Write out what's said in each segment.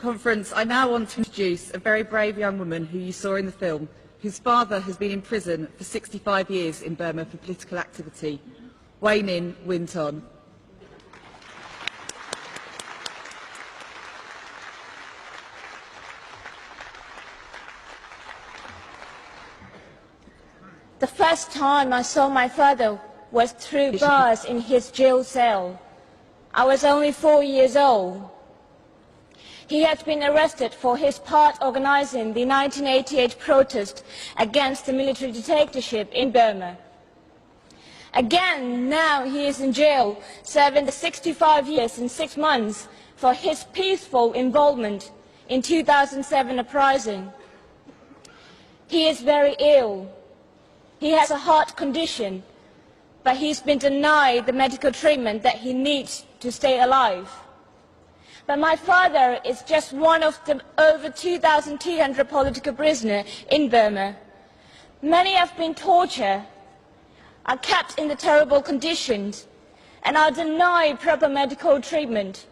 Conference, I now want to introduce a very brave young woman who you saw in the film, whose father has been in prison for 65 years in Burma for political activity, Wai Ninh Winton. The first time I saw my father was through bars in his jail cell. I was only 4 years old. He had been arrested for his part organizing the 1988 protest against the military dictatorship in Burma. Again, now he is in jail, serving the 65 years and 6 months for his peaceful involvement in 2007 uprising. He is very ill. He has a heart condition, but he's been denied the medical treatment that he needs to stay alive. But my father is just one of the over 2,200 political prisoners in Burma. Many have been tortured, are kept in the terrible conditions, and are denied proper medical treatment.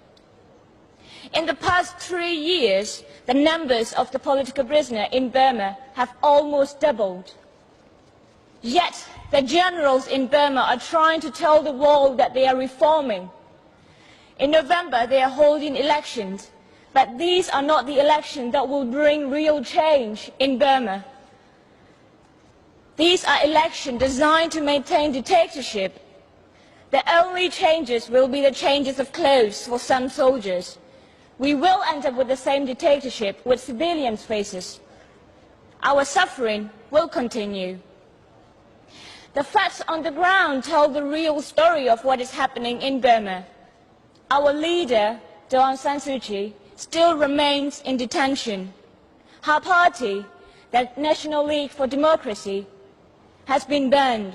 In the past 3 years, the numbers of the political prisoners in Burma have almost doubled. Yet, the generals in Burma are trying to tell the world that they are reforming. In November, they are holding elections, but these are not the elections that will bring real change in Burma. These are elections designed to maintain dictatorship. The only changes will be the changes of clothes for some soldiers. We will end up with the same dictatorship with civilians' faces. Our suffering will continue. The facts on the ground tell the real story of what is happening in Burma. Our leader, Daw Aung San Suu Kyi, still remains in detention. Her party, the National League for Democracy, has been banned.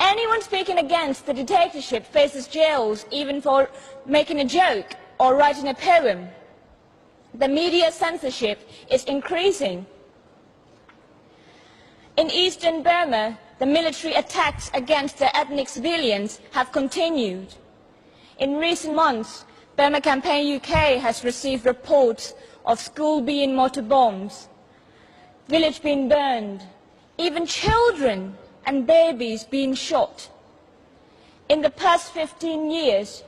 Anyone speaking against the dictatorship faces jails even for making a joke or writing a poem. The media censorship is increasing. In eastern Burma, the military attacks against the ethnic civilians have continued. In recent months, Burma Campaign UK has received reports of schools being mortar bombed, villages being burned, even children and babies being shot. In the past 15 years,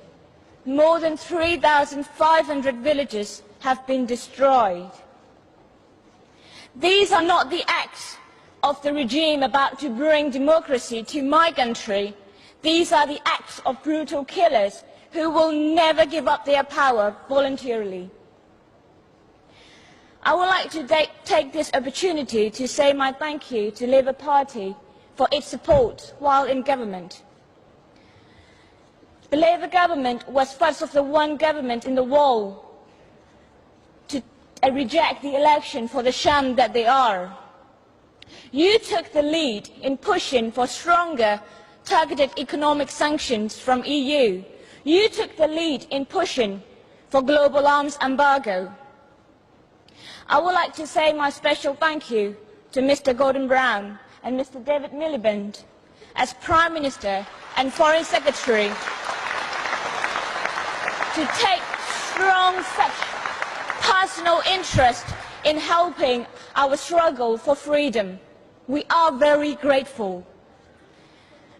more than 3,500 villages have been destroyed. These are not the acts of the regime about to bring democracy to my country. These are the acts of brutal killers who will never give up their power voluntarily. I would like to take this opportunity to say my thank you to Labour Party for its support while in government. The Labour government was first of the one government in the world to reject the election for the sham that they are. You took the lead in pushing for stronger targeted economic sanctions from EU. You took the lead in pushing for global arms embargo. I would like to say my special thank you to Mr. Gordon Brown and Mr. David Miliband as Prime Minister and Foreign Secretary to take strong such personal interest in helping our struggle for freedom. We are very grateful.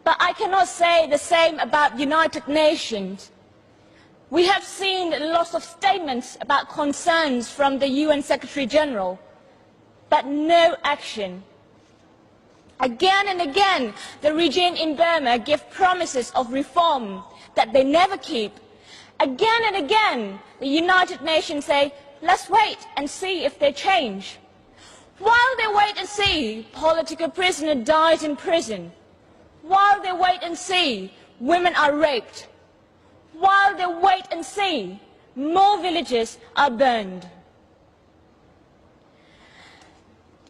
But I cannot say the same about the United Nations. We have seen lots of statements about concerns from the UN Secretary General, but no action. Again and again, the regime in Burma gives promises of reform that they never keep. Again and again, the United Nations say, let's wait and see if they change. While they wait and see, political prisoners died in prison. While they wait and see, women are raped. While they wait and see, more villages are burned.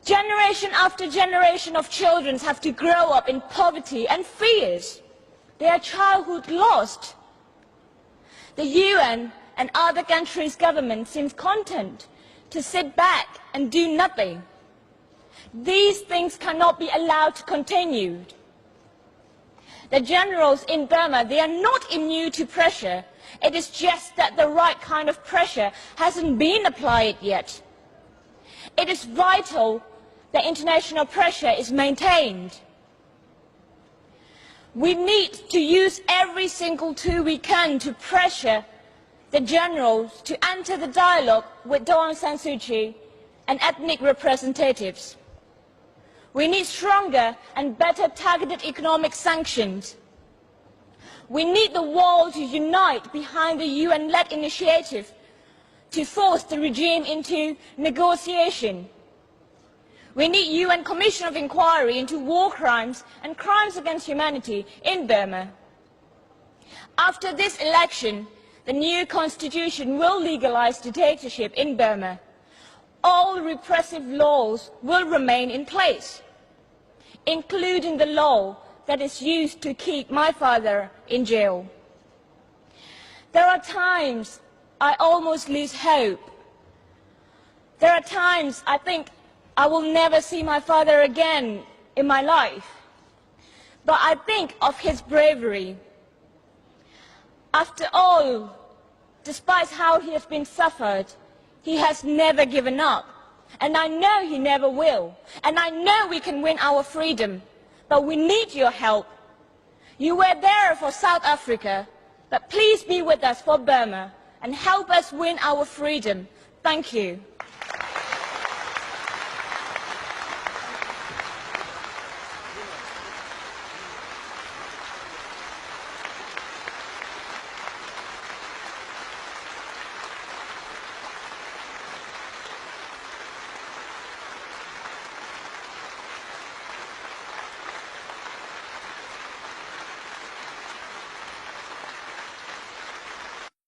Generation after generation of children have to grow up in poverty and fears. Their childhood lost. The UN and other countries' governments seem content to sit back and do nothing. These things cannot be allowed to continue. The generals in Burma, they are not immune to pressure. It is just that the right kind of pressure hasn't been applied yet. It is vital that international pressure is maintained. We need to use every single tool we can to pressure the generals to enter the dialogue with Aung San Suu Kyi and ethnic representatives. We need stronger and better targeted economic sanctions. We need the world to unite behind the UN-led initiative to force the regime into negotiation. We need UN Commission of Inquiry into war crimes and crimes against humanity in Burma. After this election, the new constitution will legalize dictatorship in Burma. All repressive laws will remain in place, including the law that is used to keep my father in jail. There are times I almost lose hope. There are times I think I will never see my father again in my life. But I think of his bravery. After all, despite how he has been suffered, he has never given up. And I know he never will. And I know we can win our freedom. But we need your help. You were there for South Africa, but please be with us for Burma and help us win our freedom. Thank you.